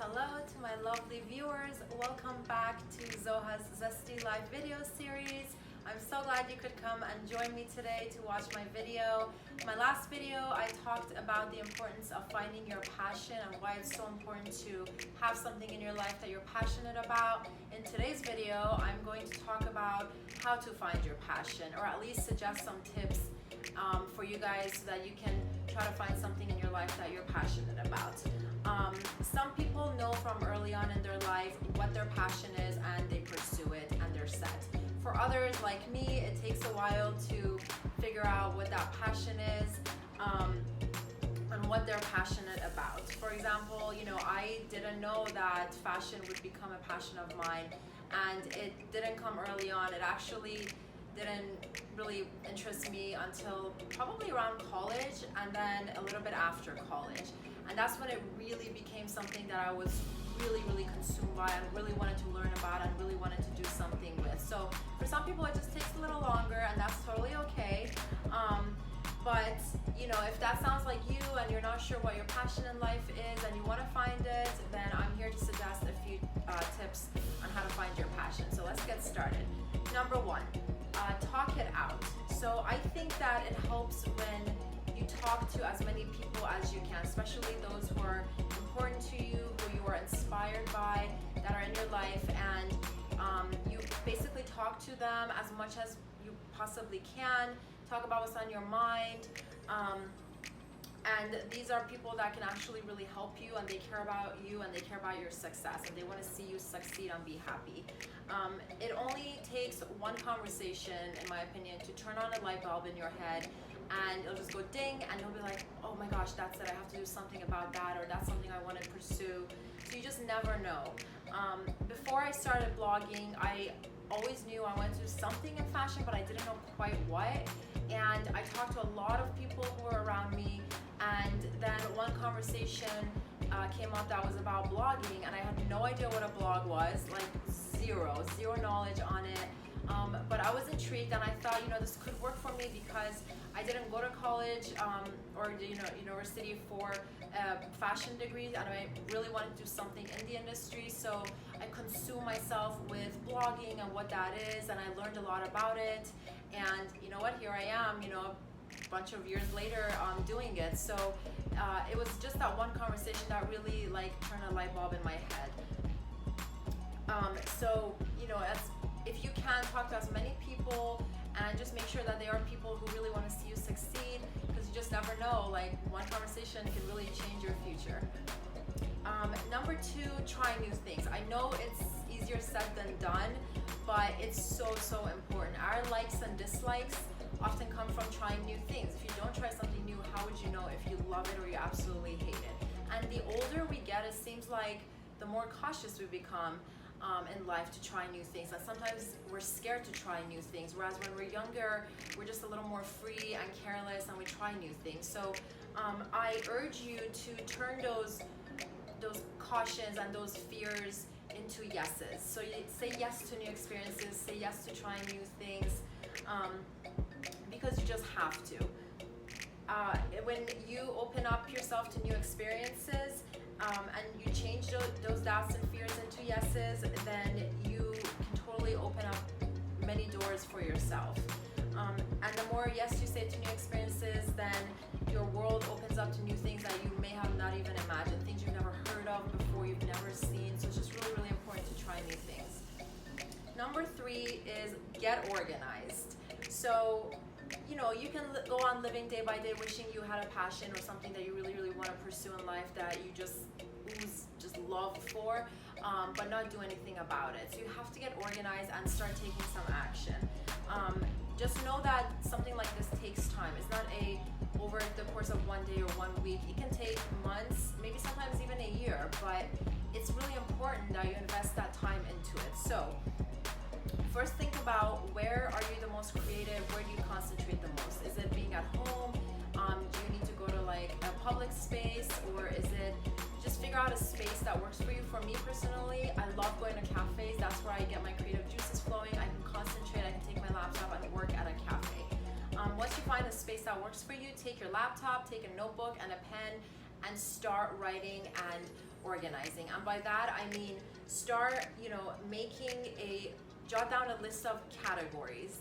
Hello to my lovely viewers. Welcome back to Zoha's Zesty Live video series. I'm so glad you could come and join me today to watch my video. My last video, I talked about the importance of finding your passion and why it's so important to have something in your life that you're passionate about. In today's video, I'm going to talk about how to find your passion, or at least suggest some tips for you guys so that you can try to find something in your life that you're passionate about. Some people know from early on in their life what their passion is and they pursue it and they're set. For others like me, it takes a while to figure out what that passion is and what they're passionate about. For example, I didn't know that fashion would become a passion of mine, and it didn't come early on. It actually didn't really interest me until probably around college, and then a little bit after college. And that's when it really became something that I was really consumed by and really wanted to learn about and really wanted to do something with. So for some people it just takes a little longer, and that's totally okay. But if that sounds like you and you're not sure what your passion in life is and you want to find it, then I'm here to suggest a few tips on how to find your passion. So let's get started. Number one, talk it out. So I think that it helps when you talk to as many people as you can, especially those who are important to you, who you are inspired by, that are in your life, and you basically talk to them as much as you possibly can. Talk about what's on your mind. And these are people that can actually really help you, and they care about you and they care about your success, and they want to see you succeed and be happy. It only takes one conversation, in my opinion, to turn on a light bulb in your head, and it'll just go ding, and you'll be like, oh my gosh, that's it, I have to do something about that, or that's something I want to pursue. So you just never know. Before I started blogging, I always knew I wanted to do something in fashion, but I didn't know quite what. And I talked to a lot of people who were around me, and then one conversation came up that was about blogging, and I had no idea what a blog was, like zero knowledge on it. But I was intrigued, and I thought, this could work for me because I didn't go to college or university for a fashion degree, and I really wanted to do something in the industry. So I consumed myself with blogging and what that is, and I learned a lot about it. And you know what? Here I am, a bunch of years later, doing it. So it was just that one conversation that really turned a light bulb in my head. So if you can, talk to as many people and just make sure that they are people who really want to see you succeed, because you just never know, one conversation can really change your future. Number two, try new things. I know it's easier said than done, but it's so important. Our likes and dislikes often come from trying new things. If you don't try something new, how would you know if you love it or you absolutely hate it? And the older we get, it seems like the more cautious we become in life to try new things, and sometimes we're scared to try new things, whereas when we're younger, we're just a little more free and careless and we try new things. So I urge you to turn those cautions and those fears into yeses. So you say yes to new experiences, say yes to trying new things, because you just have to. When you open up yourself to new experiences, and you change those doubts and fears into yeses, then you can totally open up many doors for yourself. And the more yes you say to new experiences, then your world opens up to new things that you may have not even imagined, things you've never heard of before, you've never seen. So it's just really important to try new things. Number three is get organized. So you can go on living day by day wishing you had a passion or something that you really want to pursue in life, that you just ooze love for, but not do anything about it. So you have to get organized and start taking some action. Just know that something like this takes time. It's not over the course of one day or 1 week. It can take months, maybe sometimes even a year, but it's really important that you invest that time into it. So first, think about, where are you the most creative? Where do you concentrate the most? Is it being at home? Do you need to go to a public space, or is it just figure out a space that works for you? For me personally, I love going to cafes. That's where I get my creative juices flowing. I can concentrate. I can take my laptop and work at a cafe. Once you find a space that works for you, take your laptop, take a notebook and a pen, and start writing and organizing. And by that I mean start, jot down a list of categories.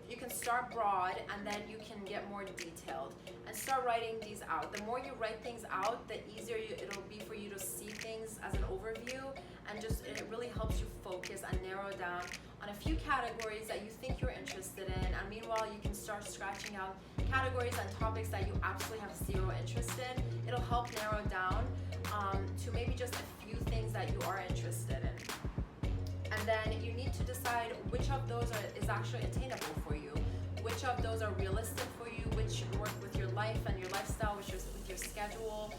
You can start broad and then you can get more detailed and start writing these out. The more you write things out, the easier it'll be for you to see things as an overview, and just it really helps you focus and narrow down on a few categories that you think you're interested in. And meanwhile, you can start scratching out categories and topics that you absolutely have zero interest in. It'll help narrow down to maybe just a few things that you are interested in. And then you need to decide which of those is actually attainable for you, which of those are realistic for you, which work with your life and your lifestyle, with your schedule.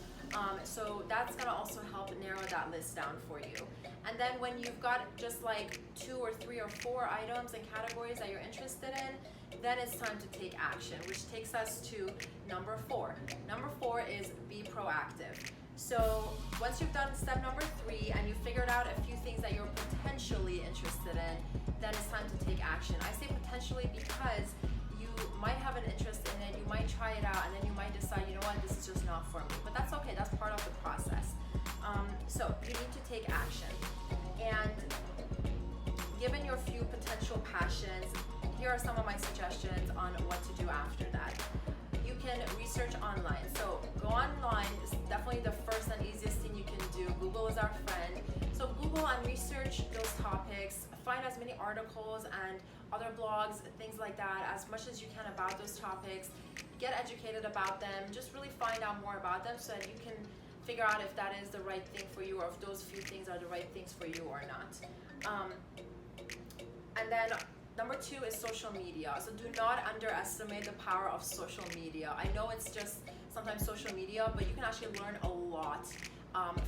So that's gonna also help narrow that list down for you. And then when you've got just like 2 or 3 or 4 items and categories that you're interested in, then it's time to take action, which takes us to number 4. Number 4 is be proactive. So once you've done step number 3 and you've figured out a few things that you're potentially interested in, then it's time to take action. I say potentially because you might have an interest in it, you might try it out, and then you might decide, you know what, this is just not for me. But that's okay, that's part of the process. So you need to take action. And given your few potential passions, here are some of my suggestions on what to do after that. You can research online. So go online is definitely the first and easiest thing you can do. Google is our friend. So Google and research those topics. Find as many articles and other blogs, things like that, as much as you can about those topics. Get educated about them. Just really find out more about them so that you can figure out if that is the right thing for you, or if those few things are the right things for you or not. And then number 2 is social media. So do not underestimate the power of social media. I know it's just sometimes social media, but you can actually learn a lot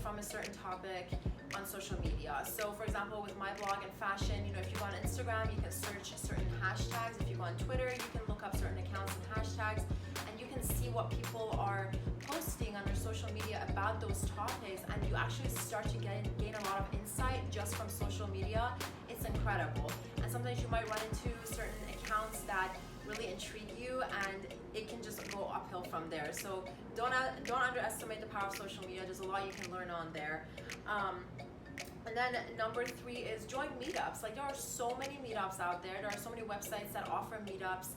from a certain topic on social media. So for example, with my blog and fashion, if you go on Instagram, you can search certain hashtags. If you go on Twitter, you can look up certain accounts and hashtags, and you can see what people are posting on their social media about those topics, and you actually start to gain a lot of insight just from social media. It's incredible. And sometimes you might run into certain accounts that really intrigue you, and it can just go uphill from there. So don't underestimate the power of social media. There's a lot you can learn on there. And then number 3 is join meetups. Like, there are so many meetups out there. There are so many websites that offer meetups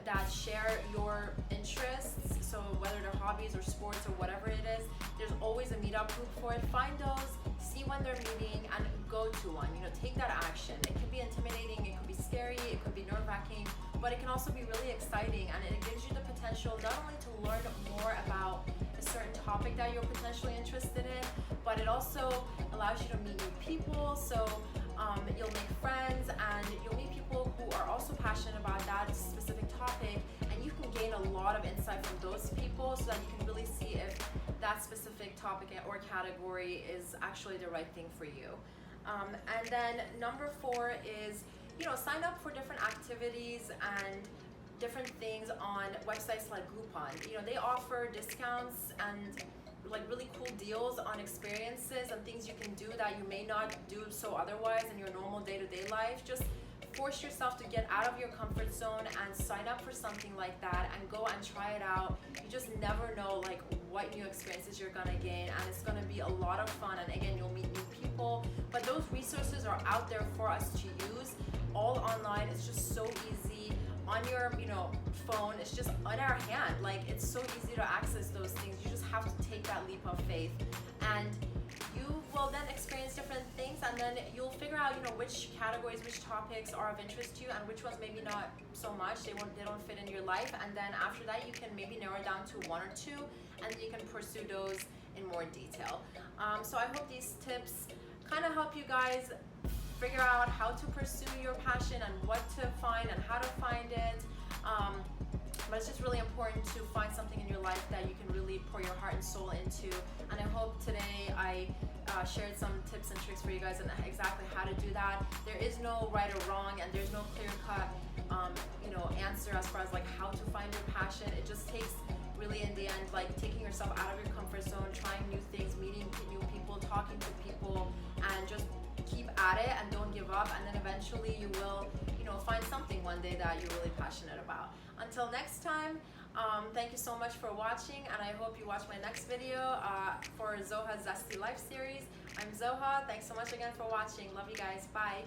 that share your interests. So whether they're hobbies or sports or whatever it is, there's always a meetup group for it. Find those, see when they're meeting, and go to one. Take that action. It could be intimidating, it could be scary, it could be nerve-wracking, but it can also be really exciting, and it gives you the potential not only to learn more about a certain topic that you're potentially interested in, but it also allows you to meet new people. So you'll make friends, and you'll meet people who are also passionate about that specific topic, and you can gain a lot of insight from those people so that you can really see if that specific topic or category is actually the right thing for you. And then number 4 is, sign up for different activities and different things on websites like Groupon. They offer discounts and like really cool deals on experiences and things you can do that you may not do so otherwise in your normal day-to-day life. Just force yourself to get out of your comfort zone and sign up for something like that and go and try it out. You just never know like what new experiences you're gonna gain, and it's gonna be a lot of fun, and again, you'll meet new people. But those resources are out there for us to use, all online. It's just so easy on your phone. It's just on our hand. Like, it's so easy to access those things. You just have to take that leap of faith, and you will then experience different things, and then you'll figure out which categories, which topics are of interest to you, and which ones maybe not so much. They don't fit in your life, and then after that you can maybe narrow down to 1 or 2, and you can pursue those in more detail. So I hope these tips kind of help you guys figure out how to pursue your passion and what to find and how to find it. But it's just really important to find something in your life that you can really pour your heart and soul into. And I hope today I shared some tips and tricks for you guys on exactly how to do that. There is no right or wrong, and there's no clear-cut answer as far as like how to find your passion. It just takes really, in the end, like taking yourself out of your comfort zone, trying new things, meeting new people, talking to people, and just keep at it and don't give up, and then eventually you will find something one day that you're really passionate about. Until next time, Thank you so much for watching, and I hope you watch my next video for Zoha's Zesty Life series. I'm Zoha. Thanks so much again for watching. Love you guys. Bye.